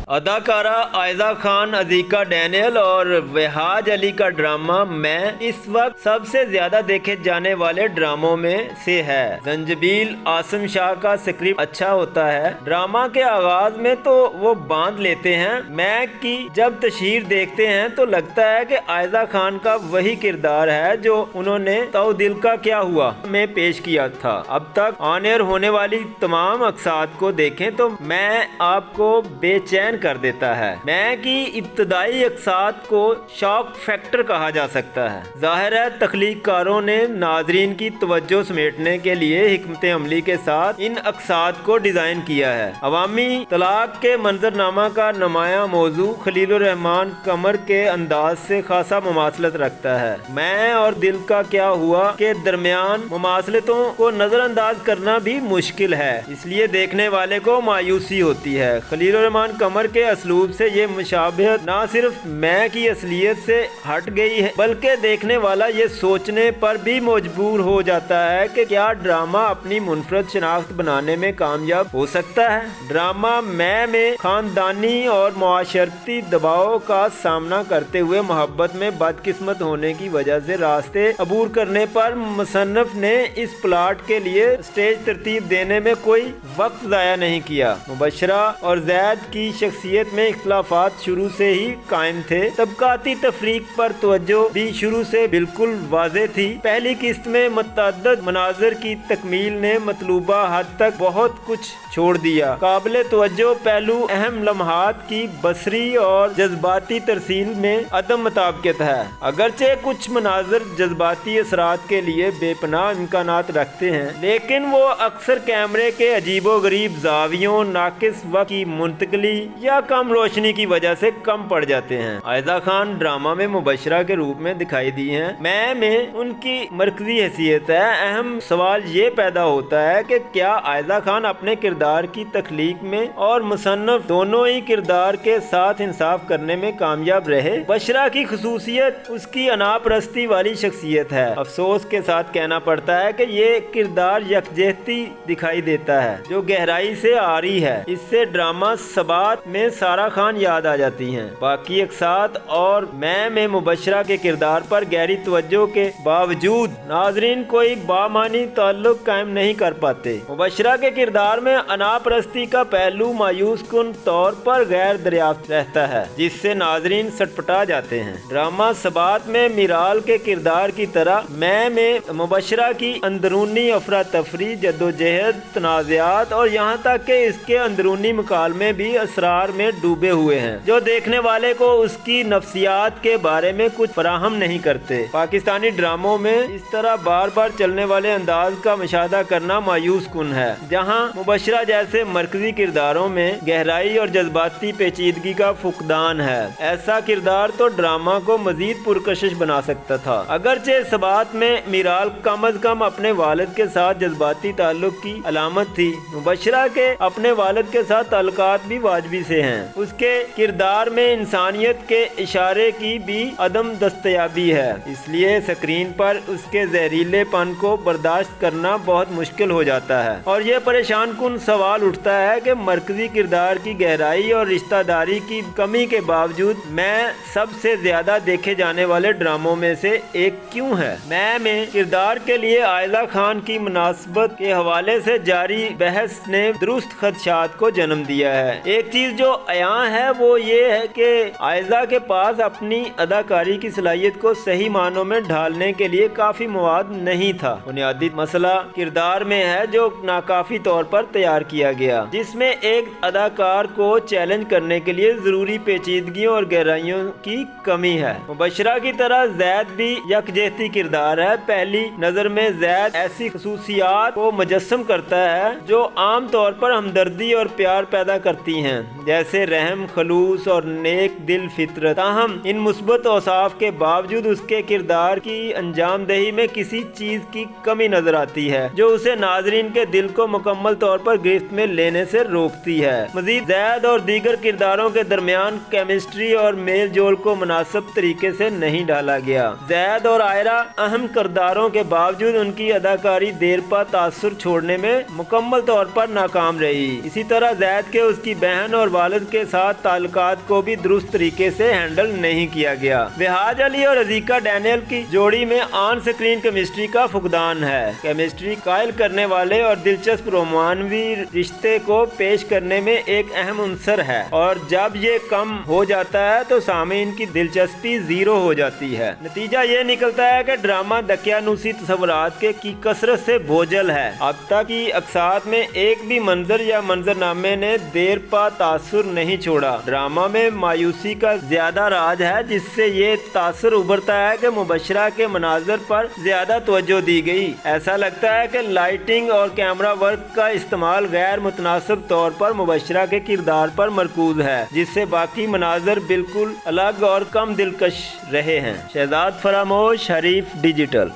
اداکارہ آئزہ خان، عذیقہ ڈینیل اور وہاج علی کا ڈرامہ میں اس وقت سب سے زیادہ دیکھے جانے والے ڈراموں میں سے ہے۔ زنجبیل عاصم شاہ کا سکرپٹ اچھا ہوتا ہے۔ ڈرامہ کے آغاز میں تو وہ باندھ لیتے ہیں۔ میگ کی جب تشہیر دیکھتے ہیں تو لگتا ہے کہ آئزہ خان کا وہی کردار ہے جو انہوں نے تو دل کا کیا ہوا میں پیش کیا تھا۔ اب تک آن ایئر ہونے والی تمام اقساط کو دیکھیں تو میں آپ کو بے چین کر دیتا ہے۔ میں کی ابتدائی اقساط کو شاک فیکٹر کہا جا سکتا ہے۔ ظاہر ہے تخلیق کاروں نے ناظرین کی توجہ سمیٹنے کے لیے حکمت عملی کے ساتھ ان اقساط کو ڈیزائن کیا ہے۔ عوامی طلاق کے منظرنامہ کا نمایاں موضوع خلیل الرحمن قمر کے انداز سے خاصا مماثلت رکھتا ہے۔ میں اور دل کا کیا ہوا کے درمیان مماثلتوں کو نظر انداز کرنا بھی مشکل ہے، اس لیے دیکھنے والے کو مایوسی ہوتی ہے۔ خلیل الرحمن قمر کے اسلوب سے یہ مشابہت نہ صرف میں کی اصلیت سے ہٹ گئی ہے بلکہ دیکھنے والا یہ سوچنے پر بھی مجبور ہو جاتا ہے کہ کیا ڈرامہ اپنی منفرد شناخت بنانے میں کامیاب ہو سکتا ہے۔ ڈرامہ میں خاندانی اور معاشرتی دباؤ کا سامنا کرتے ہوئے محبت میں بدقسمت ہونے کی وجہ سے راستے عبور کرنے پر مصنف نے اس پلاٹ کے لیے سٹیج ترتیب دینے میں کوئی وقت ضائع نہیں کیا۔ مبشرہ اور زید کی شخصیت میں اختلافات شروع سے ہی قائم تھے۔ طبقاتی تفریق پر توجہ بھی شروع سے بالکل واضح تھی۔ پہلی قسط میں متعدد مناظر کی تکمیل نے مطلوبہ حد تک بہت کچھ چھوڑ دیا۔ قابل توجہ پہلو اہم لمحات کی بصری اور جذباتی ترسیل میں عدم مطابقت ہے۔ اگرچہ کچھ مناظر جذباتی اثرات کے لیے بے پناہ امکانات رکھتے ہیں لیکن وہ اکثر کیمرے کے عجیب و غریب زاویوں، ناقص وقت کی منتقلی یا کم روشنی کی وجہ سے کم پڑ جاتے ہیں۔ آئزہ خان ڈرامہ میں مبشرہ کے روپ میں دکھائی دی ہیں۔ میں ان کی مرکزی حیثیت ہے۔ اہم سوال یہ پیدا ہوتا ہے کہ کیا آئزہ خان اپنے کردار کی تخلیق میں اور مصنف دونوں ہی کردار کے ساتھ انصاف کرنے میں کامیاب رہے؟ بشرا کی خصوصیت اس کی انا پرستی والی شخصیت ہے۔ افسوس کے ساتھ کہنا پڑتا ہے کہ یہ کردار یکجہتی دکھائی دیتا ہے جو گہرائی سے عاری ہے۔ اس سے ڈرامہ ثبات میں سارا خان یاد آ جاتی ہیں۔ باقی اقساط اور میں مبشرہ کے کردار پر گہری توجہ کے باوجود ناظرین کوئی بامعنی تعلق قائم نہیں کر پاتے۔ مبشرہ کے کردار میں انا پرستی کا پہلو مایوس کن طور پر غیر دریافت رہتا ہے جس سے ناظرین سٹپٹا جاتے ہیں۔ ڈرامہ ثبات میں میرال کے کردار کی طرح میں مبشرہ کی اندرونی افراتفری، جدوجہد، تنازعات اور یہاں تک کہ اس کے اندرونی مکالمے بھی اسرار میں ڈوبے ہوئے ہیں جو دیکھنے والے کو اس کی نفسیات کے بارے میں کچھ فراہم نہیں کرتے۔ پاکستانی ڈراموں میں اس طرح بار بار چلنے والے انداز کا مشاہدہ کرنا مایوس کن ہے۔ جہاں مبشرہ جیسے مرکزی کرداروں میں گہرائی اور جذباتی پیچیدگی کا فقدان ہے، ایسا کردار تو ڈرامہ کو مزید پرکشش بنا سکتا تھا۔ اگرچہ ثبات میں میرال کم از کم اپنے والد کے ساتھ جذباتی تعلق کی علامت تھی، مبشرہ کے اپنے والد کے ساتھ تعلقات بھی واجبی سے ہیں۔ اس کے کردار میں انسانیت کے اشارے کی بھی عدم دستیابی ہے، اس لیے سکرین پر اس کے زہریلے پن کو برداشت کرنا بہت مشکل ہو جاتا ہے اور یہ پریشان کن سوال اٹھتا ہے کہ مرکزی کردار کی گہرائی اور رشتہ داری کی کمی کے باوجود میں سب سے زیادہ دیکھے جانے والے ڈراموں میں سے ایک کیوں ہے؟ میں کردار کے لیے آئزہ خان کی مناسبت کے حوالے سے جاری بحث نے درست خدشات کو جنم دیا ہے۔ ایک چیز جو عیاں ہے وہ یہ ہے کہ آئزہ کے پاس اپنی اداکاری کی صلاحیت کو صحیح معنوں میں ڈھالنے کے لیے کافی مواد نہیں تھا۔ بنیادی مسئلہ کردار میں ہے جو ناکافی طور پر تیار کیا گیا، جس میں ایک اداکار کو چیلنج کرنے کے لیے ضروری پیچیدگیوں اور گہرائیوں کی کمی ہے۔ مبشرہ کی طرح زید بھی یکجہتی کردار ہے۔ پہلی نظر میں زید ایسی خصوصیات کو مجسم کرتا ہے جو عام طور پر ہمدردی اور پیار پیدا کرتی ہیں، جیسے رحم، خلوص اور نیک دل فطرت۔ تاہم ان مثبت اوصاف کے باوجود اس کے کردار کی انجام دہی میں کسی چیز کی کمی نظر آتی ہے جو اسے ناظرین کے دل کو مکمل طور پر گرفت میں لینے سے روکتی ہے۔ مزید زید اور دیگر کرداروں کے درمیان کیمسٹری اور میل جول کو مناسب طریقے سے نہیں ڈالا گیا۔ زید اور عائرہ اہم کرداروں کے باوجود ان کی اداکاری دیر پا تاثر چھوڑنے میں مکمل طور پر ناکام رہی۔ اسی طرح زید کے اس کی بہن اور والد کے ساتھ تعلقات کو بھی درست طریقے سے ہینڈل نہیں کیا گیا۔ وہاج علی اور عزیزہ ڈینیل کی جوڑی میں آن سکرین کیمسٹری کا فقدان ہے۔ کیمسٹری قائل کرنے والے اور دلچسپ رومانوی رشتے کو پیش کرنے میں ایک اہم عنصر ہے، اور جب یہ کم ہو جاتا ہے تو سامعین کی دلچسپی زیرو ہو جاتی ہے۔ نتیجہ یہ نکلتا ہے کہ ڈرامہ دقیانوسی تصورات کی کثرت سے بوجھل ہے۔ اب تک کی اقساط میں ایک بھی منظر یا منظرنامے نے دیر پا تاثر نہیں چھوڑا۔ ڈرامہ میں مایوسی کا زیادہ راج ہے، جس سے یہ تاثر ابھرتا ہے کہ مبشرہ کے مناظر پر زیادہ توجہ دی گئی۔ ایسا لگتا ہے کہ لائٹنگ اور کیمرہ ورک کا استعمال غیر متناسب طور پر مبشرہ کے کردار پر مرکوز ہے، جس سے باقی مناظر بالکل الگ اور کم دلکش رہے ہیں۔ شہزاد فراموش، حریف ڈیجیٹل۔